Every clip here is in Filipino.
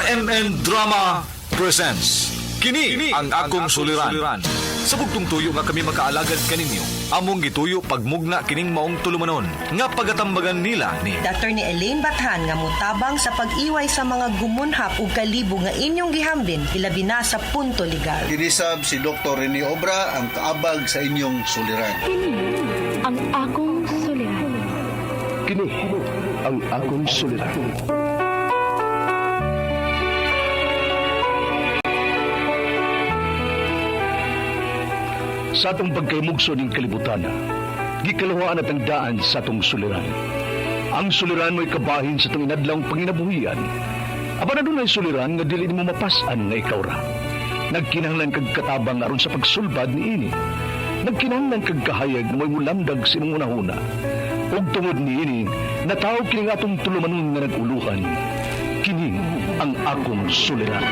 RMN Drama presents Kini ang akong suliran. Sa bugtong tuyo nga kami makaalagad kaninyo, among gituyo pagmugna kining maong tulumanon nga pagatambagan nila ni Dr. ni Elaine Bathan nga mutabang sa pag-iway sa mga gumunhap ug kalibo nga inyong gihambin ilabi na sa punto legal. Kinisab si Dr. Rene Obra ang kaabag sa inyong suliran. Kini ang akong suliran. Kini ang akong suliran. Sa atong pagkaymugso ng kalibutan, gikalawaan at ang daan sa atong suliran. Ang suliran mo'y kabahin sa itong inadlang panginabuhian. Aba na doon ay suliran nga dili mo mapasan nga ikaw ra. Nagkinahanglan kag katabang aron sa pagsulbad ni ini. Nagkinahanglan kag kahayag na may mulamdag sa imong unahuna. Ug tungod ni ini, natawag kini nga atong tulumanon nga nag-uluhan. Kini ang akong suliran.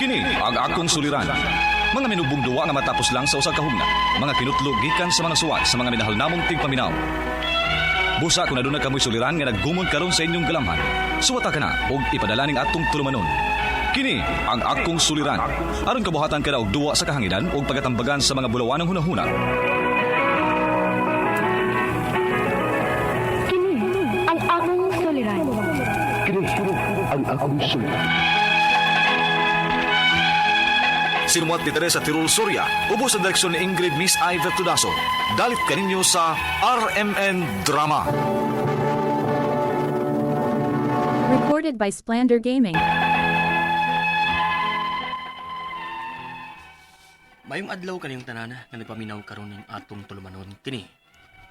Kini ang akong suliran. Mga minubong duwa nga matapos lang sa usa ka hugna, mga kinutlog gikan sa mga suwat sa mga minahal namong tigpaminaw. Busa kung aduna kamoy suliran nga naggumon karon sa inyong galamhan, suwata ka na og ipadala ning atong tulumanon. Kini ang akong suliran. Aron kabuhatan ka na og duwa sa kahanginan og pagatambagan sa mga bulawan ng hunahuna. Kini ang akong suliran. Kini ang akong suliran. Sinumat ni Teresa Tirul Soria, ubos sa direksyon ni Ingrid Miss Iver Tudaso. Dalit kaninyo sa RMN Drama. Recorded by Splander Gaming. Mayong adlaw kaniyong tanana nga nagpaminaw karon ning atong tulumanon. Kini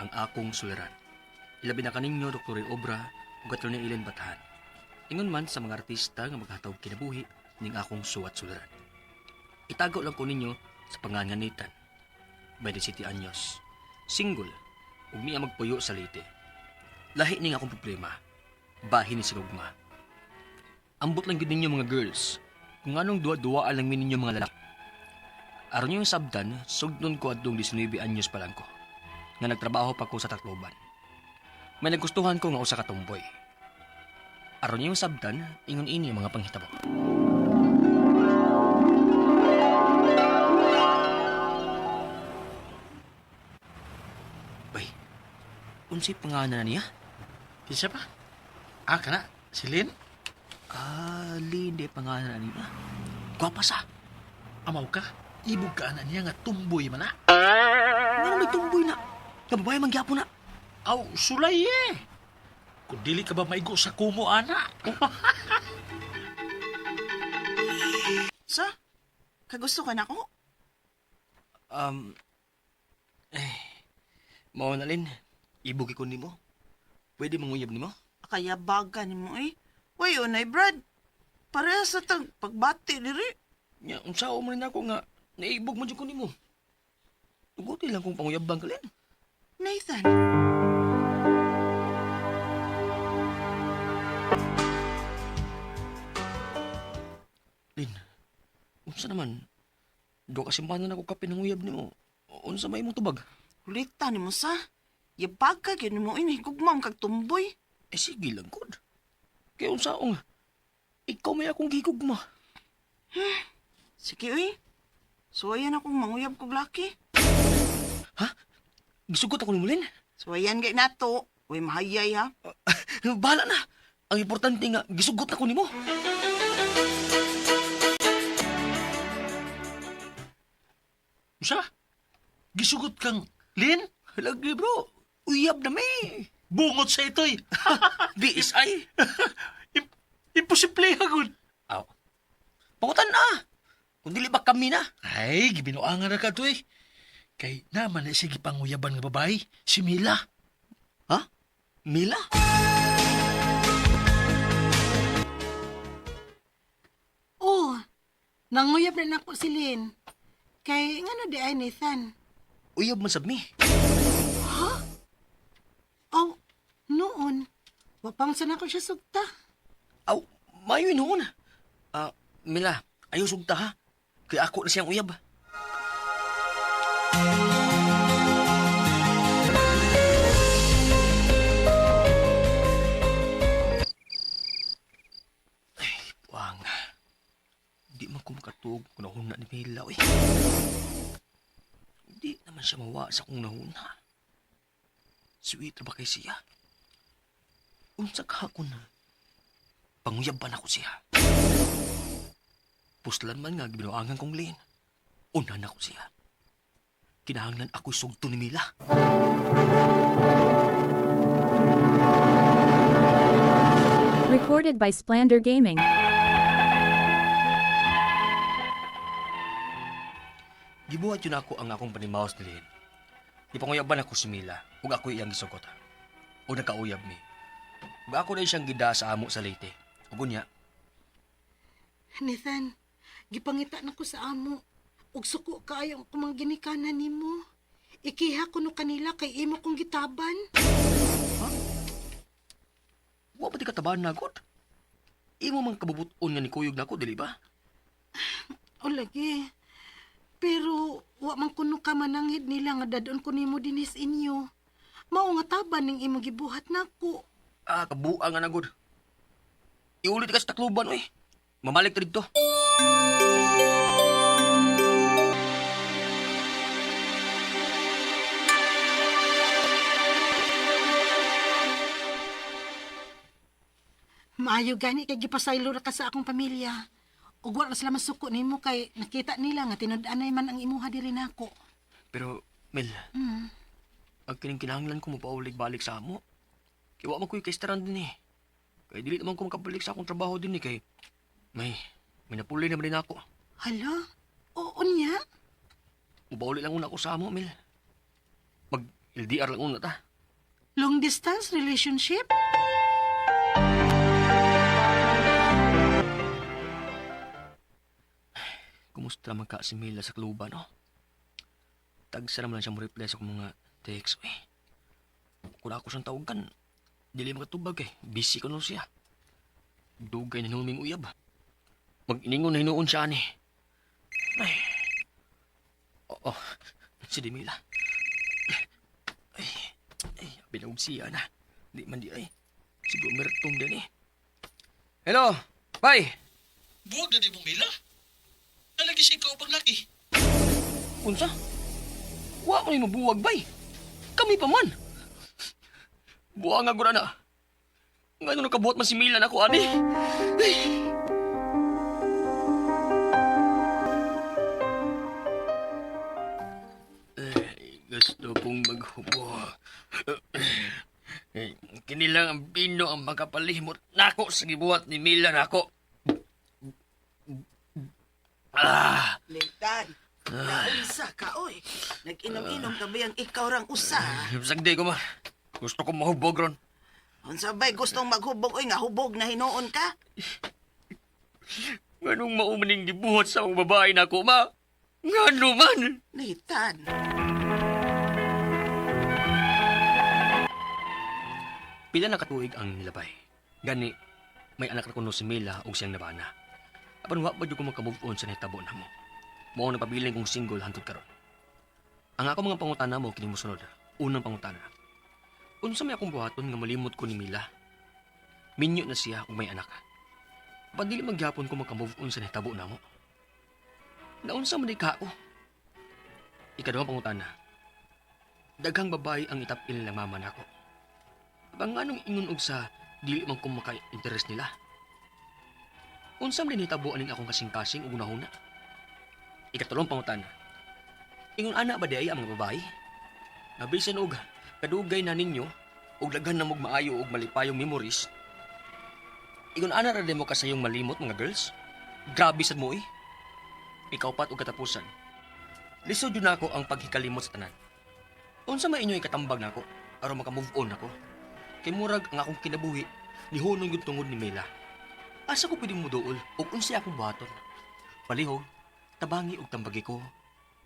ang akong suliran. Ilabi na kaninyo Dr. Obra ug Dr. ni Elaine Bathan. Ingon man sa mga artista nga maghatawag kinabuhi ning akong suwat suliran. Itago lang ko ninyo sa panganganitan. 27 anyos. Single. Ug niya magpuyo sa Leyte. Lahi ning akong problema. Bahin ni sinugma. Ambot lang gid ninyo mga girls. Kung anong duwa-duwa lang min ninyo mga lalaki. Aron yung sabdan, sugdon ko adtong 19 anyos pa lang ko. Nga nagtrabaho pa ko sa Tacloban. May nagustuhan ko nga usa ka tomboy. Aron yung sabdan, ingon ini ang mga panghitabo. Unsay pangalan na niya? Kinsa pa? Kana? Si Lynn? Lynn, di pangalan na niya. Gwapa sa. Amaw ka? Ibog ka na niya nga tumboy man na. Ano may tumboy na? Kababae mangyapo na. Aw, sulay eh. Kung dili ka ba maigo sa kumo, ana? Sa? Kagusto ka na ko? Mao na Lynn. Ibugi ko nimo. Pwede manguyab nimo? Kaya baga ni mo eh. Uy, unay Brad. Pareha sa tag pagbati diri. Nya, unsao man ako nga naibog man jud ko nimo. Tuguti lang kung panguyabang ka Lynn. Nathan. Lynn, unsa naman? Do kasi manan ako kapinanguyab nimo. Unsa may imong tubag? Kulita ni mo sa. Yabag ka yun mo inihigugmam kag tumboy. Sige lang gud. Kaya unsaong ikaw may akong gigugma. Sige uy. Suwayan akong manguyab kog laki. Ha? Gisugot ako ni Mulin? Suwayan gay nato. Uy, mahayay ha. Bahala na. Ang importante nga, gisugot ako ni mo. Usa? Gisugot kang Lynn? Lagi bro, uyab na may. Bungot sa ito'y. BSI. Imposible hagod. Aw. Pangutan na. Kung dili ba kami na. Ay, gibinuangan na ka to eh. Kay naman na sige panguyaban nga babae, si Mila. Ha? Mila? Oh, nanguyab na ako si Lynn. Kay nga di ay Nathan. Uyab man sab mi. Oh, noon. Wapang sana ko siya sugta. Aw, mayo noon. Mila, ayaw sugta ha. Kaya ako na siyang uyab. ako makatug kung nahuna ni Mila, uy. Hindi naman siya mawa sa kung nahuna. Sweet na ba kay siya? Unsa ka ako na? Panguyaban ako siya. Puslan man nga gibinuangan kong lin. Unan ako siya. Kinahanglan ako'y sugto ni Mila. Recorded by Splander Gaming. Gibuhat yun ako ang akong panimaos ni Lin. Ipanguyaban ako si Mila, ug ako iyang gisugot. O nakauyab mi. Ug ako na siyang gida sa amo sa Leyte. Ug unya, Nathan, gipangita na ko sa amo. Ug suko kaayo ang kumang ginikanan nimo. Ikiha ko no kanila kay imo kong gitaban. wa ba ti katabaan na god? Imo man kabubuton nga ni kuyog nako, dili ba? O lagi. Pero wa man kuno ka manangid nila nga dadon ko nimo dinis inyo. Mao nga taban ning imo gibuhat nako. Ah, kabuang nga na god. Iulit ka sa takluban, uy. Mamalik ka dito. Maayo gani kay gipasaylo ra ka sa akong pamilya. Ug wa ra sila masuko nimo kay nakita nila nga tinud-anay man ang imuha diri nako. Pero, Mel, ang kining kinahanglan ko mo paulig-balik sa amo. Kaya wa man ko'y kaistaran din eh. Kaya dili naman ko makabalik sa akong trabaho din eh. Kay may napuli naman din ako. Hala? Oo niya? Mabauli lang una ako sa amo, Mel. Mag-LDR lang una ta. Long distance relationship? Kumusta man ka si Mila sa kluban, no? Tagsa naman lang siya mo reply sa akong mga text. Eh, kung ako siyang tawagan, dili makatubag eh. Busy ko nun siya. Dugay na numing uyab. Mag-iningon na hinuon siya ni. Ay. Oo, si Mila. Ay, binawag siya na. Di man di ay. Siguro mertong din eh. Hello, bye! Buwag na di mo, Mila. Talagi siya ikaw pang laki. Unsa? Wa mo ni mabuwag bay. Kami pa man. Buwa nga gura na. Ngano nakabuhat man si Milan ako, ani? Gusto kong maghubo. Kini lang ang bino ang makapalimot nako sa gibuhat ni Milan ako. Ah! Lintan, naunsa ka, oy. Nag-inom-inom ka ba yung ikaw rang usa? Sagdi ko ma. Gusto ko mahubog ron. Unsa ba'y gustong maghubog, oy, nga hubog na hinuon ka? Nganong maumaning gibuhat sa akong babae na ako, ma? Ngano man? Lintan. Pila na katuig ang nilabay. Gani, may anak na kuno si Mila o siyang nabana. Apan wa ba ko makamove on sa nahitabo na mo? Mao na pabiling kong single hantod karon. Ang ako mga pangutana mo kini mosunod. Unang pangutana. Unsa may akong buhaton nga malimot ko ni Mila? Minyo na siya kung may anak. Apan dili magyapon ko makamove on sa nahitabo na mo. Naunsa man di ka ako? Ikaduhang pangutana. Daghang babae ang itapil ng mama nako. Abang anong ingon og sa dili man ko maka-interest nila? Unsam din hitabuan ning akong kasing-kasing ug unahuna. Ikatulong pangutana. Ingon ana ba di ay ang mga babae? Nabisan og kadugay na ninyo ug daghan na mog maayo ug malipayong memories. Ingon ana ra mo kasayong malimot mga girls? Grabe sad mo eh. Ikaw pat og katapusan. Lisod yun ako ang paghikalimot sa tanan. Unsa may inyo ikatambag nako aron maka-move on ako? Kay murag ang akong kinabuhi ni hunong yung tungod ni Mela. Asa ko pwedeng muduol o unsi akong baton? Palihog, tabangi og tambagi ko.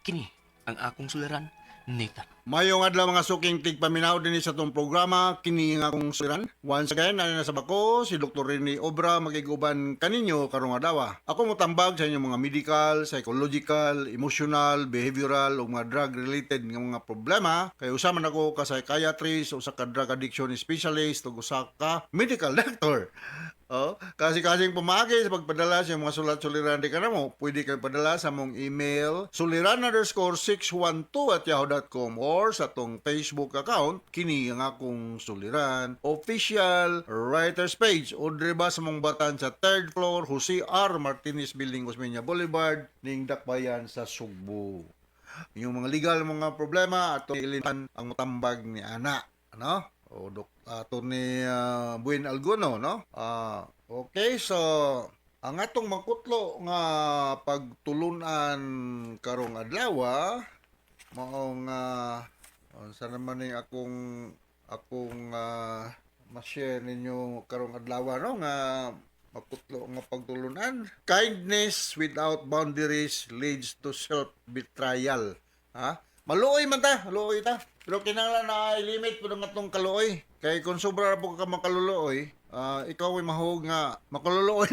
Kini ang akong suliran, Nathan. Mayong adlaw mga suking tigpaminaw din sa tong programa kini nga akong suliran. Once again, na sa bako si Dr. Rene Obra magiguban kaninyo karong adlaw. Ako mo tambag sa inyong mga medical, psychological, emotional, behavioral ug mga drug related nga mga problema. Kay usa man ako ka psychiatrist, usa ka drug addiction specialist ug usa ka medical doctor. Kasi-kasing pumagi sa pagpadala sa mga sulat-suliran di ka na mo. Pwede kayo padala sa mong email suliran_612@yahoo.com or sa tong Facebook account kini ang akong suliran official writers page o ba sa mong batan sa 3rd floor Jose R. Martinez Building, Osmeña Boulevard, ning Dakbayan sa Sugbo. Yung mga legal mga problema ato ilitan ang tambag ni ana, ano? O ato ni Buen Alguno, no? Okay, so ang atong mangkutlo nga pagtulunan karong adlaw maong sa naman ning akong ma-share ninyo karong adlaw no nga makutlo nga pagtulunan. Kindness without boundaries leads to self-betrayal. Ha? Maluoy man ta, maluoy ta. Pero kinahanglan na i-limit po ng atong kaluoy. Kay kung sobra po ka makaluluoy, ikaw ay mahog nga makaluluoy.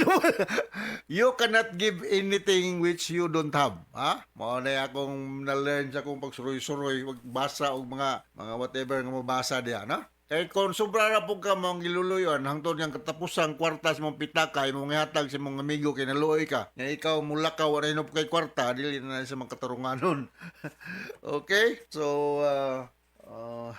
You cannot give anything which you don't have. Ha? Mao na akong na-learn sa akong pagsuroy-suroy, magbasa og mga whatever nga mabasa diha, no? Kaya kung sobra na po ka mong giluluyon, hangtod niyang katapusang kwarta sa mong pitaka, mong ihatag sa mong amigo, kay naluoy ka. Nga ikaw mula ka, wala na po kay kwarta, dili na sa mga katarunganon. Okay? So,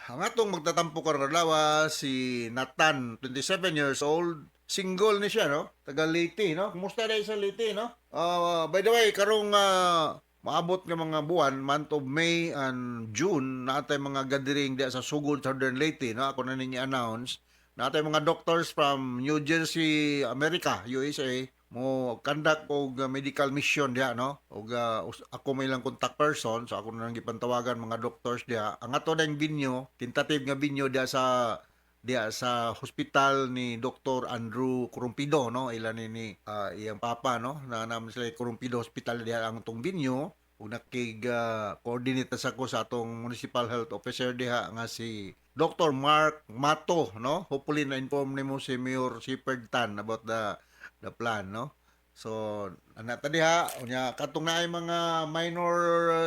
ang atong magtatampo karong adlaw si Nathan, 27 years old. Single ni siya, no? Taga Leyte, no? Kumusta na sa Leyte, no? By the way, karong maabot nga mga buwan, month of May and June, natay mga gathering diya sa Sugod, Southern Leyte, no? Ako na ninyo announce. Natay mga doctors from New Jersey, America, USA, mo conduct og medical mission diya, no? Og ako may lang contact person, so ako na lang gipantawagan mga doctors diya. Ang ato dang binyo, tentative nga binyo diya sa hospital ni Dr. Andrew Corumpido, no? Ilan ni iyang papa, no? Na naman sila Corumpido Hospital diya ang tong binyo. Ug coordinate sa ko sa atong municipal health officer diha nga si Dr. Mark Mato, no? Hopefully na-inform nimo si Mayor Shepherd Tan about the plan, no? So, anata diha, unya katong naay mga minor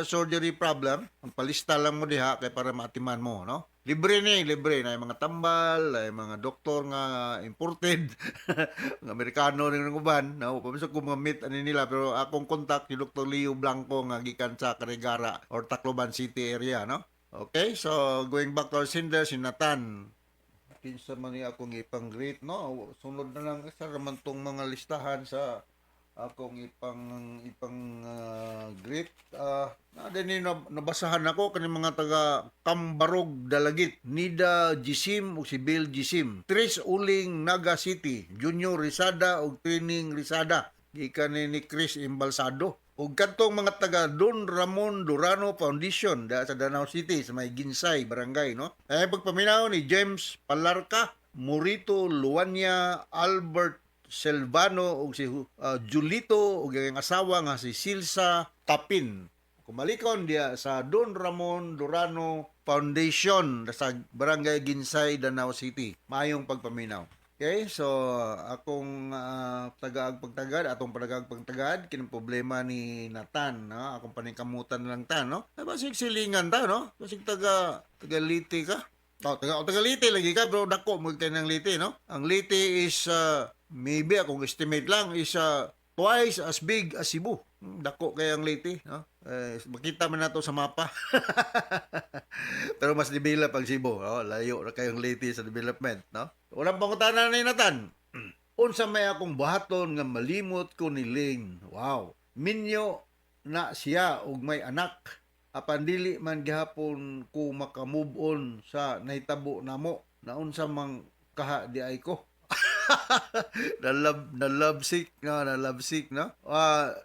surgery problem, ang palista lang mo diha kay para maatiman mo, no? Libre na yung mga tambal, ay mga doktor nga imported, ng Amerikano rin ng uban, no? Pamisa ko mga meet ani nila, pero akong contact si Dr. Leo Blanco nga gikan sa Carigara or Tacloban City area, no? Okay, so going back to our sender, si Nathan. Kinsa man ni akong ipang-greet, no? Sunod na lang sa raman tong mga listahan sa akong greet. Din nabasahan ako kaning mga taga Kambarog Dalagit, Nida Gisim ug si Bill Gisim. Tris Uling Naga City, Junior Risada ug Training Risada. Gikan ni Chris Imbalsado. Ug kadtong mga taga Don Ramon Durano Foundation da sa Danau City sa may Ginsay barangay, no? Ay pagpaminaw ni James Palarca, Murito Luanya, Albert Selvano ug si Julito ug ang asawa nga si Silsa Tapin. Kumalikon dia sa Don Ramon Durano Foundation sa barangay Ginsay, Danau City. Mayong pagpaminaw. Okay, so akong atong padagaag pagtagad kinang problema ni Nathan, no? Akong paningkamutan lang ta, no? Ay basig silingan ta, no? Basig taga Leyte ka. Taga Leyte lagi ka, pero dako mo ng Leyte, no? Ang Leyte is maybe akong estimate lang is twice as big as Cebu. Dako kay ang Leyte, no? Makita man nato sa mapa. Pero mas develop ang Cebu, no? Layo na kayong Leyte sa development, no? Unang pangutanan ni Nathan. Unsa may akong buhaton nga malimot ko ni Lane. Wow. Minyo na siya og may anak. Apan dili man gihapon ko makamove on sa nahitabo namo. Na unsa mang kaha di ay ko. na love sick, no?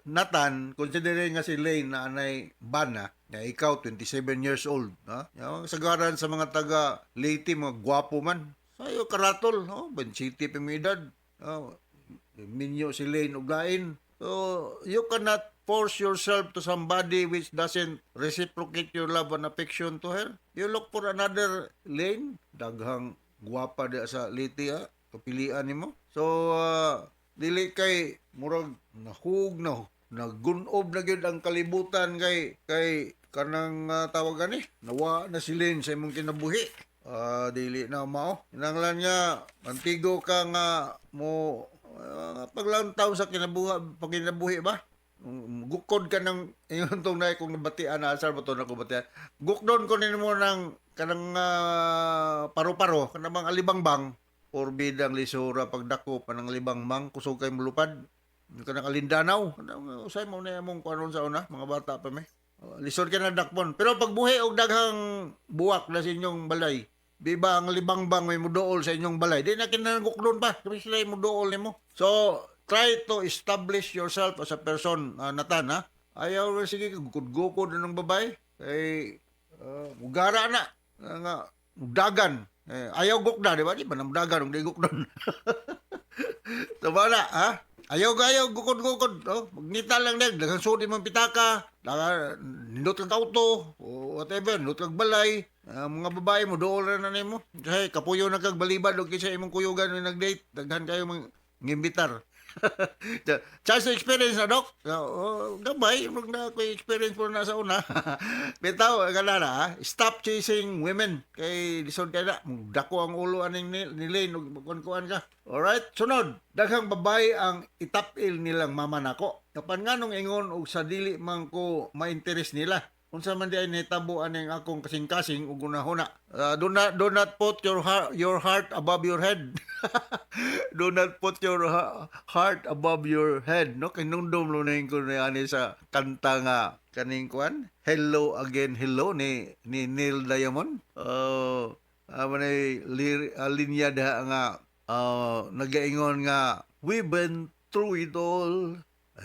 Nathan, considering nga si Lane na anay bana, nga ikaw 27 years old, no? Yung sagaran sa mga taga Leyte, mga gwapo man. Sayo karatol, no? Ben City pimidad. Minyo si Lane uglain. So, you cannot force yourself to somebody which doesn't reciprocate your love and affection to her. You look for another Lane. Daghang gwapa di sa Leyte, ha? Kapilian nimo. So, dili kay murag nahug no. Nagunob na gyud ang kalibutan kay kanang tawagan ni. Nawa na si Lane sa imong kinabuhi. Dili na mao. Inanglan nga antigo ka nga mo paglang taon sa pagkinabuhi ba? Gukod ka ng ingon tong na kung nabatian na asar mo to na kubatian. Gukdon ko nimo ng kanang paro-paro kanang mga alibangbang or bidang lisura pagdako panang alibangbang kusog kay mulupad. Kanang alindanaw. Kanang usay mo na among kuanon sa una mga bata pa may. Lisod ka na dakpon. Pero pag buhi og daghang buwak na sa inyong balay, biba ang libangbang may mudool sa inyong balay, di na kinanggukdon pa. Kami sila yung mudool nimo. So, try to establish yourself as a person, Nathan, ha? Ayaw na sige, gukod-gukod na ng babae. Mugara na. Nga, dagan. Ayaw gukda, di ba? Di ba nang dagan, di gukdon. Tama na, ha? Ayaw, gukod-gukod. Oh, magnita lang din. Dagang sudi mong pitaka. Nindot kang auto. O whatever. Nindot kang balay. Mga babae mo, dool na mo. Kasi kapuyo na kag balibad. O kisa imong kuyugan na nag-date. Daghan kayo mga ngimbitar. Chance to experience na, Dok. Gabay. Huwag na ako experience po na sa una. Bitaw, kalala, ha? Stop chasing women. Kay lisod kayo na. Dako ang ulo aning nilin. Magkuhan ka. Alright? Sunod. Daghang babae ang itapil nilang mama nako. Kapan nga nung ingon og sa dili man ko ma-interest nila. Unsa man di ay nitabo aning akong kasing-kasing ug una-huna. Do not put your heart above your head. Do not put your heart above your head. No, kinundom lo na ko na ani sa kanta nga kaning kuan. Hello Again Hello ni Neil Diamond. Amanay linya da nga nagaingon nga we've been through it all.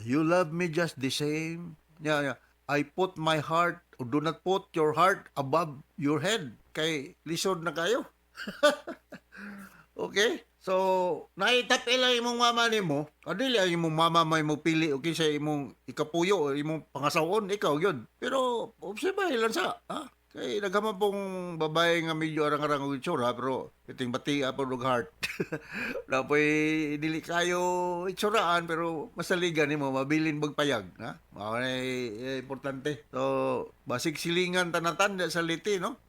You love me just the same. Yeah. I put my heart, or do not put your heart above your head. Kay lisod na kayo. Okay? So, naitapil lang imong mama nimo. Adili ang imong mama may mo pili okay sa imong ikapuyo o imong pangasawon, ikaw yun. Pero, obsibay lang sa, ha? Kay naghaman pong babae nga medyo arang-arang og itsura pero iting bati po og heart. Dapoy dili kayo itsuraan pero masaligan nimo mabilin bagpayag, ha? Mao na importante. So, basig silingan tanatan sa liti, no?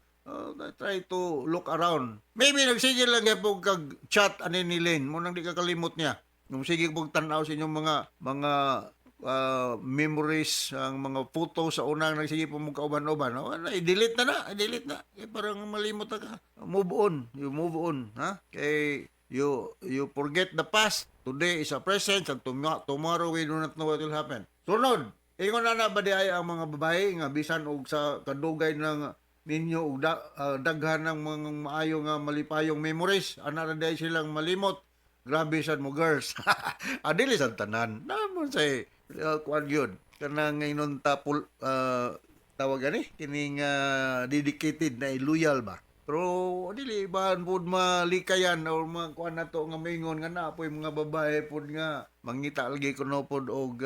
Try to look around. Maybe nagsigil lang gyapon kag chat ani ni Lynn, mo nang di ka kalimot niya. Nung sige pog tan-aw sa inyong mga memories, ang mga photos sa unang nagsige po mong kauban-uban. I-delete na. Parang malimot na ka. You move on. Ha? Kay you forget the past. Today is a present and tomorrow we do not know what will happen. Sunod, ingon na ba di ay ang mga babae nga bisan og sa kadugay ng ninyo og daghan ng mga maayo nga malipayong memories. Ana ra day silang malimot. Grabe sad mo girls. Adili sad tanan. Namon say kuan yun. Kanang ngayon tawag gani kining dedicated na loyal ba. Pero dili bahan pud malikayan or mga kuan nato nga maingon nga napoy mga babae pud nga mangita lagi kuno pud og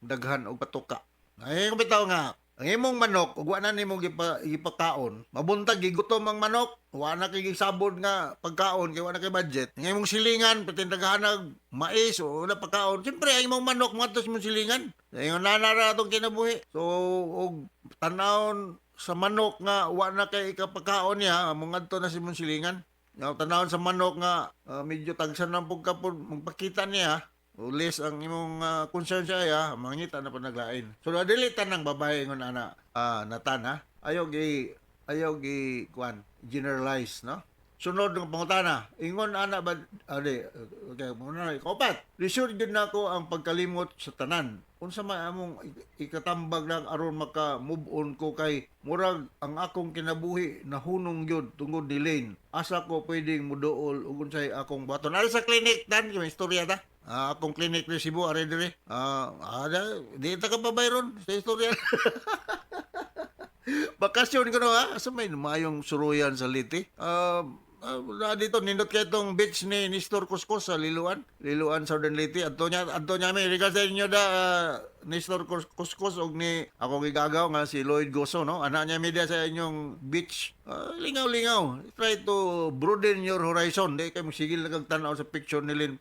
daghan og patuka. Ay bitaw nga ang imong manok, ug wa na nimo gipakaon, mabuntag gigutom ang manok, wa na kay sabod nga pagkaon kay wa na kay budget. Ang imong silingan patindaghanag mais o na pagkaon, siyempre ang imong manok matos imong silingan. Ingon na atong kinabuhi. So og tanawon sa manok nga wa na kay ikapagkaon niya, among adto na si imong silingan. Yung tanawon sa manok nga medyo tagsan ng pagkapon magpakita niya. Ulis ang imong concern siya, mangita na pa naglain. So, nadilitan ng babae ngon ana, Natan, ha? Ayaw gi, kuan, generalize, no? Sunod ng pangutana, ingon ana ba, okay, muna na, kaupat. Resure din nako ang pagkalimot sa tanan. Unsa man among ikatambag lang aron maka-move on ko kay murag ang akong kinabuhi nahunong gyud tungod ni Lane. Asa ko pwedeng muduol ug unsay akong baton. Ari sa clinic tan, may istorya ta. Akong clinic ni Cebu are dire. Di ta ka pabayron sa istorya. Bakasyon ko no ha. Asa may mayong suruyan sa Liti. Dito nindot kay itong beach ni Nestor Cuscos sa Liluan Southern Leyte. Adto niya may regal sa inyo Nestor Cuscos og ni ako gigagaw nga si Lloyd Goso, no? Ana niya media sa inyong beach. Lingaw. Try to broaden your horizon. Di kay magsigil na kag tan-aw sa picture ni Lynn.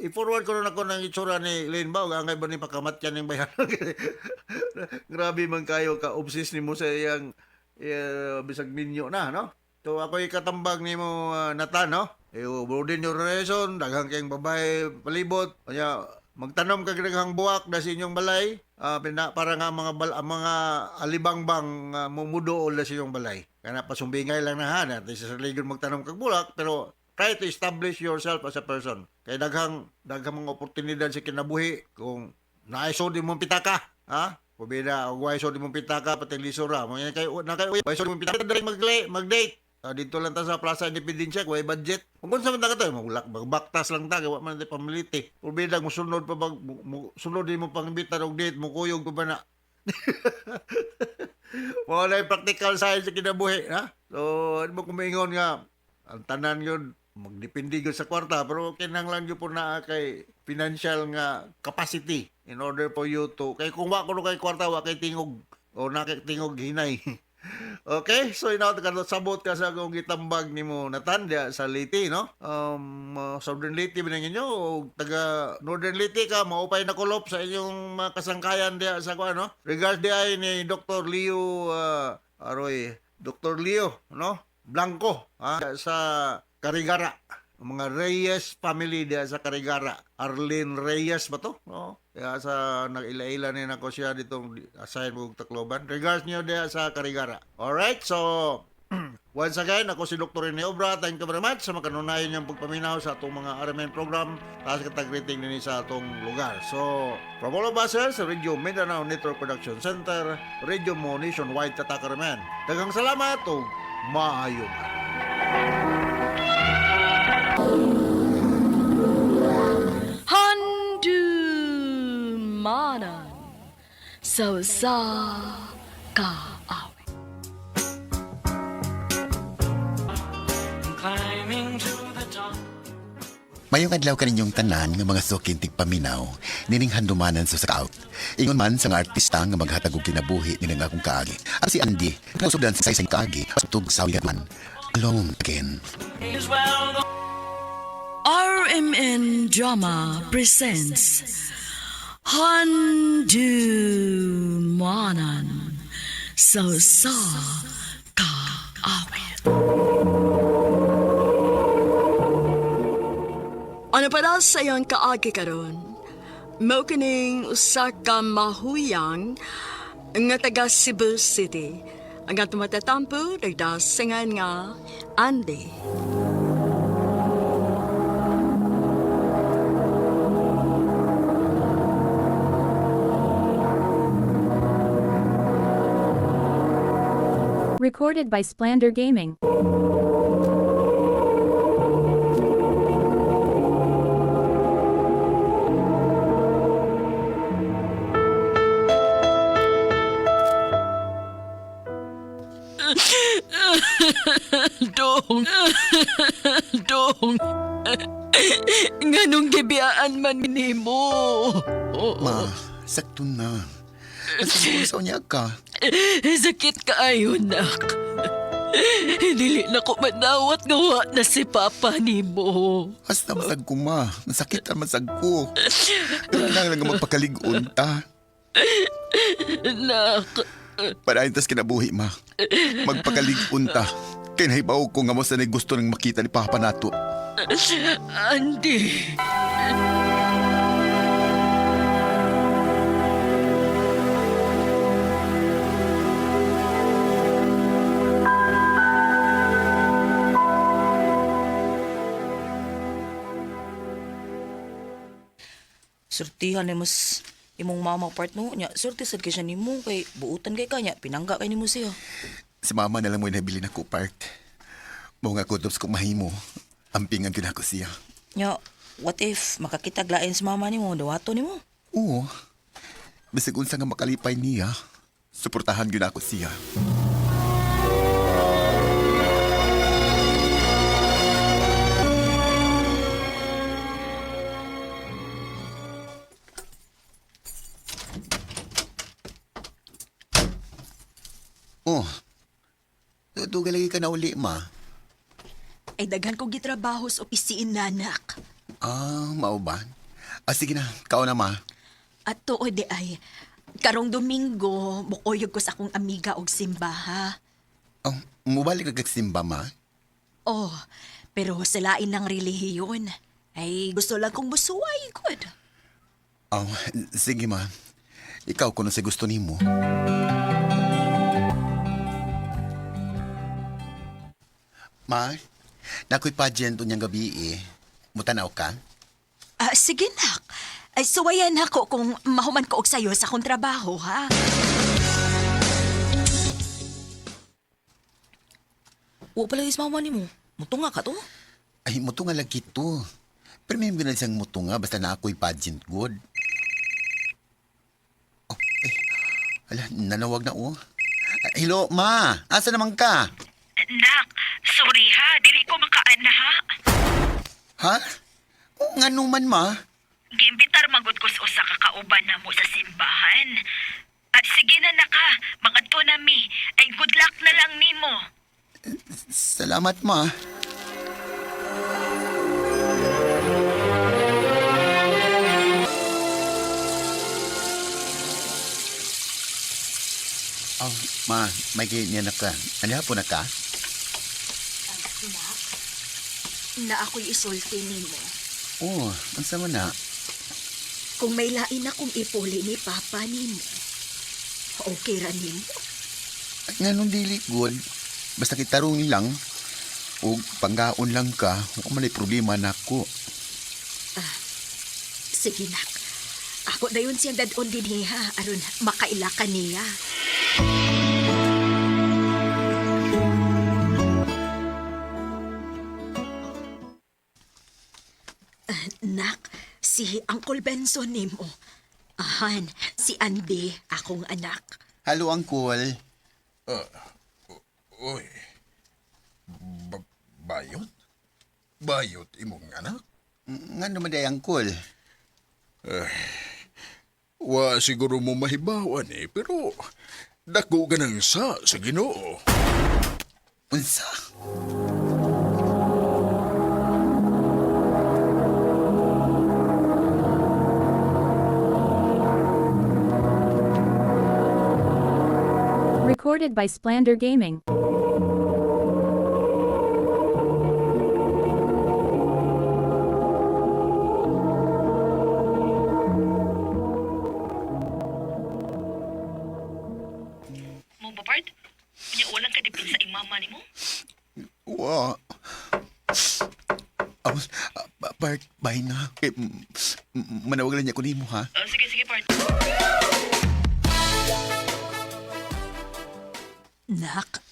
I-forward ko na ako ng itsura ni Lynn ba o angay ba ni pakamatyan ng bayan. Grabe man kayo ka-obsess ni mo sa iyang bisag minyo na, no? So ako ikatambag ni mo Natan, no? Broaden your horizon, daghang kayong babae palibot. Kanya, magtanom ka daghang buwak na sa inyong balay. Para nga mga alibangbang mumudo na sa inyong balay. Kaya pasumbingay lang na ha. Natin sa sarili magtanom kag buwak, pero try to establish yourself as a person. Kaya daghang mga oportunidad sa kinabuhi kung naiso di mong pitaka, ha? Pabida, og waiso di mong pitaka pati lisura. Mo yan kayo waiso di mong pitaka diri mag-date. Dito lang ta sa Plaza Independencia, way budget. Kung sa man ta magbaktas lang ta, wa man di pamiliti. Pabida mo sunod pa sunod di mo pangimbita og date, mo kuyog pa ba na. Wala yung practical science sa kinabuhi, ha? So, ano mo kumingon nga, ang tanan yun, magdepende yun sa kwarta, pero kinahanglan yun po na kay financial nga capacity in order for you to, kay kung wako no kay kwarta, wa kay tingog, o nakitingog hinay. Okay, so sabot ka sa kung gitambag ni mo natanda sa Leyte, no? Southern Leyte binang inyo, o taga Northern Leyte ka, maupay na kulop sa inyong mga kasangkayan diya sa kuan, no? Regards diya ni Dr. Leo, Dr. Leo, no? Blanco, sa Carigara. Mga Reyes family diya sa Carigara. Arlene Reyes ba to? No? Kaya sa nag-ila-ila ni nako siya ditong assign mo Tacloban. Regards niyo diya sa Carigara. Alright, so once again, ako si Dr. Rene Obra. Thank you very much sa makanunayan niyang pagpaminaw sa atong mga RMN program at katag-rating din sa atong lugar. So, from all of us sa Radio Mindanao Network Production Center, Radio mo nationwide tatak RMN. Daghang salamat o maayong Handumanan sa kaawit. Mayong adlaw kaninyong tanan nga mga suking tigpaminaw, nining handumanan sa sakaut. Ingon man sa nga artista nga maghatag og kinabuhi ni nga akong kaagi. Ang si Andy, nausubdan sa isang kaagi, tug sa man. Alone again. RMN Drama presents Handumanan sa kaawit. Ano para sa iyang kaagi karon? Mao kining usa ka mahuyang nga taga Cebu City. Ang atong matatampo nagdasingan nga Andy. Recorded by Splander Gaming. Dong. Nganong gibiyaan man nimo? Ma, sakto na. Nasa niya ka. Sakit kaayo, nak. Dili na ko manawat nga wa na si Papa nimo. Hasta masag ko, ma. Nasakit ang masag ko. Pero lang magpakaligon ta. Nak. Parahin tas kinabuhi, ma. Magpakaligon ta. Kaya nahibaw ko nga mo sa gusto nang makita ni Papa nato. Andy. Surtihan ni mas imong mama partno nya. Surti sad kay siya nimo kay buutan kay kanya pinangga kay nimo siya. Si mama na lang mo nabili na ko part. Mo nga kutops ko mahimo. Ampingan ko na ko siya. Nya, what if makakitag lain si mama nimo dawato nimo? Oo. Bisag unsa nga makalipay niya, suportahan gyud ako siya. Oh. Tutugal lagi ka na uli, ma. Ay daghan ko gitrabaho sa opisina, nanak. Mao ba? Sige na, kao na, ma. At tuod ay, karong Domingo, mukoyog ko sa akong amiga og simbaha. Mubalik ka kagsimba, ma? Oh, Pero sa lain ng relihiyon, ay gusto lang kong musuway, good. Oh, sige ma. Ikaw kung sa gusto nimo. Ma, nakoy pageant unyang gabi eh. Mutanaw ka? Sige, nak. Ay, suwayan ako kung mahuman ko og sayo sa akong trabaho, ha? Wa pala is mama ni mo. Mutunga ka to? Ay, mutunga lagi to. Pero may binal siyang mutunga basta na ako'y pageant good. Oh, ala, nanawag na oh. Hello, ma. Asa naman ka? Nak, sorry ha. Dili ko makaan na ha. Ha? O nga naman, ma. Giimbitar magud ko sa usa ka kauban na mo sa simbahan. Sige na naka. Magadto na mi. Ay good luck na lang nimo. Salamat, ma. Oh, ma, may ganyan na ka. Ano hapon na ka? Nak, na ako'y isulti nimo. Oh, ang sama na. Kung may lain akong ipuli ni Papa nimo, okay ra nimo. Nga nung dili good, basta kitarong lang, o panggaon lang ka, o malay problema na ako. Sige, nak. Ako na yun siyang dadon din niya, aron makaila ka niya. Nak, si Uncle Benson nimo. Ahan, si Andy, akong anak. Hello, Uncle. Oy. Bayot? Bayot imong anak? Nga naman day, Uncle. Wa siguro mo mahibawan pero dako ka ng sa Ginoo. Unsa? Recorded by Splander Gaming. Mo ba part? Nya ulang ka dipin sa imama nimo? Wa. Bart, bahay na. Manawag lang niya ko nimo, ha? Sige part. Nak,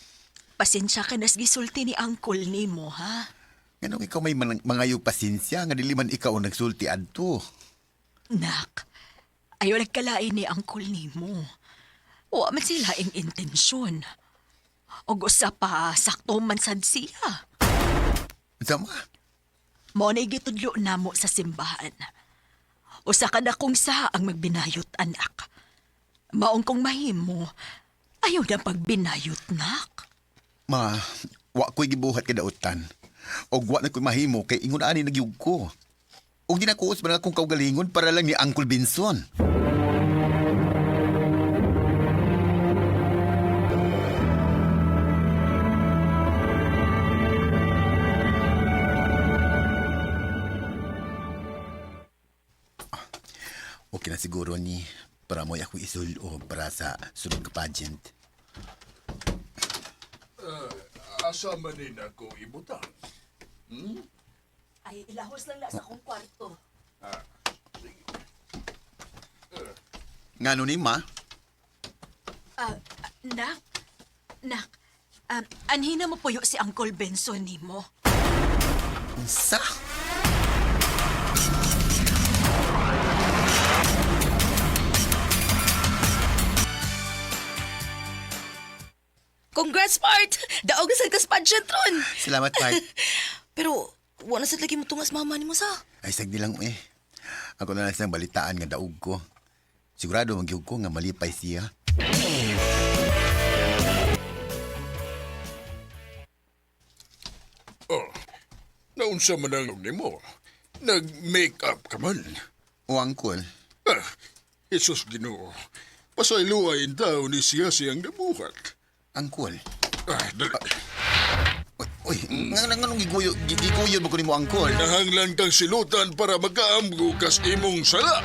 pasensya ka nas gisulti ni Uncle nimo, ha? Ganun ikaw may mangayo pasensya, nga diliman ikaw ang nagsulti adto. Nak, ayaw nagkalain ni Uncle nimo. Wa man sila ang intensyon. O gusto pa, sakto man sad siya. Sama? Mo na gitudlo namo sa simbahan. Usa ka na kung sa ang magbinayot, anak. Maong kong mahimo, ayaw na pagbinayot, nak. Ma, wa ko'y gibuhat kadautan. O wa na ko'y mahimo kay ingon ani nagyug ko. O di na kuos man akong kaugalingon para lang ni Uncle Benson. Okay na siguro ni para mo ako isulo para sa sunod ka pageant. Asa man din ako ibutang? Ay, ilahos lang na sa akong kwarto. Ngano ni ma? Nak, anhina mo puyo si Uncle Benson nimo. Unsa? Congrats, Bart! Daog na sa pageant ron! Salamat, Bart. Pero, wala sa lagi mo tungas mama ni mo sa. Ay, sagdi lang eh. Ako na lang siyang balitaan nga daog ko. Sigurado magyug ko nga malipay siya. Naunsa man ang nimo? Nag-make-up ka man. O, Uncle. Jesus Ginoo. Pasayloain daw ni siya siyang nabuhat. Uncle. Dali. Uy, nganong giguyon mo ko nimo angkol? Nahanglan kang silutan para makaamgo kas imong sala.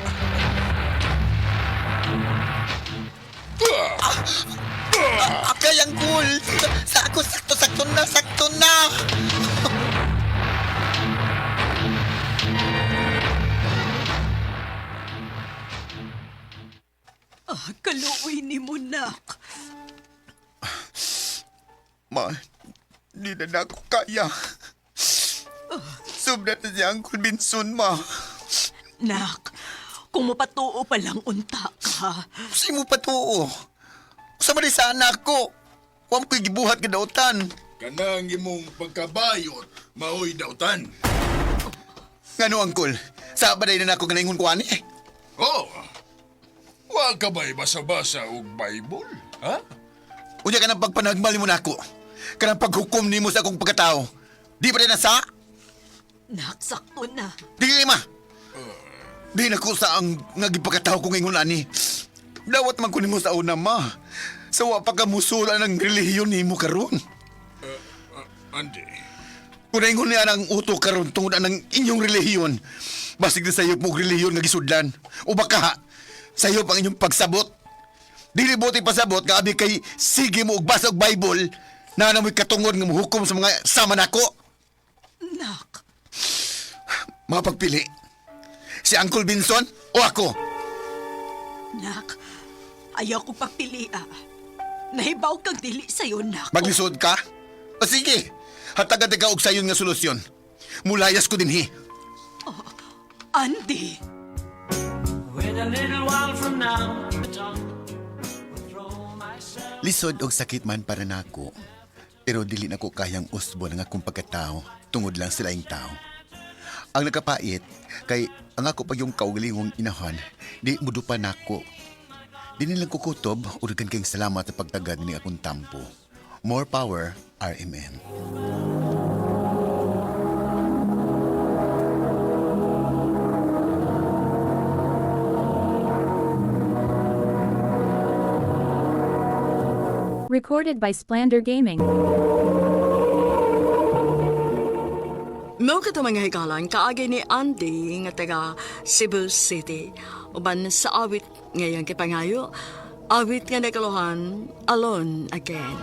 Akay angkol! Sa ako sakto na! Kaluoy ni mo, nak. Ma, di na ako kaya. Sobra na si Uncle Binson, ma. Nak, kung mapatuo pa lang unta ka. Kasi mo patuo. Sama rin sa anak ko. Huwag ko'y gibuhat ka dautan. Kanang imong pagkabayot, maoy dautan. Ngano, Uncle? Sa baday na ako ganayong kuhan eh. Oh, wa ka ba'y basa-basa og Bible, ha? Unya ka ng pagpanagmal mo na ako. Ka ng paghukom ni mo sa akong pagkatao. Di ba rin nasa? Nak, sakto na. Di ma. Di na ko sa ang nagipagkatao ko ngayon ani. Dawat man ko ni mo sa una, ma. Sa wa pa ka musula ng relihiyon ni mo karon. Andi. Kung naingon niya ang uto karon tungod ang inyong relihiyon, basig na sayop mo relihiyon nga gisudlan. O baka, sayop ang inyong pagsabot. Dili buti pasabot nga abi kay sige mo og basa og Bible na namoy katungod nga muhukom sa mga sama nako. Nak. Mapagpili. Si Uncle Binson o ako? Nak, ayaw ko pagpili, Nahibaw kang dili sa'yo, nak. Maglisod ka? O sige, hatagan ka og sayon nga solusyon. Mulayas ko dinhi. Andy. Lisod og sakit man para nako. Pero dili nako kayang usbon ang akong pagkatao tungod lang sa laing tao. Ang nakapait kay ang ako pa yung kaugalingong inahan, di mudupa nako. Di nilang kukutob, uragan kayong salamat sa pagtagad ni akong tampo. More power, RMN. Recorded by Splander Gaming. Mao ka mga hikalan, kaagay ni Andy nga taga Cebu City. Uban sa awit ngayong kipangayo, awit nga nakaluhan, Alone Again.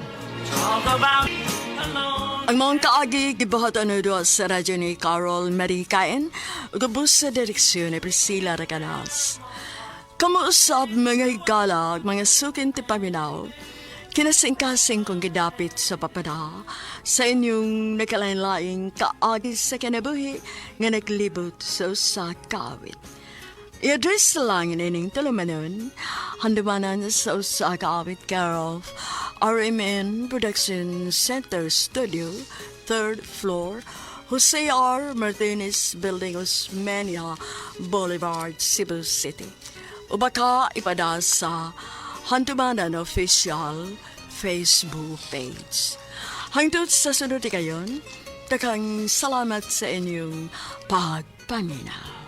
Ang mga kaagi gibuhatan na doon sa radyo ni Carol Marikain, ugabos sa direksyon ni Priscilla Racanas. Kamuusap mga higalag, mga sukin ti paminaw, kinasing-kasing kong gidapit sa papada sa inyong nakalain-laing kaagi sa kinabuhi nga naglibot sa usa kawit. I-address lang ining tulumanon, handumanan sa usa kawit care of RMN Production Center Studio, 3rd floor, Jose R. Martinez Building, Osmeña Boulevard, Cebu City. O baka ipada sa Handumanan Official Facebook page. Hangtod sa sunod kayon, takang salamat sa inyong pagpaminaw.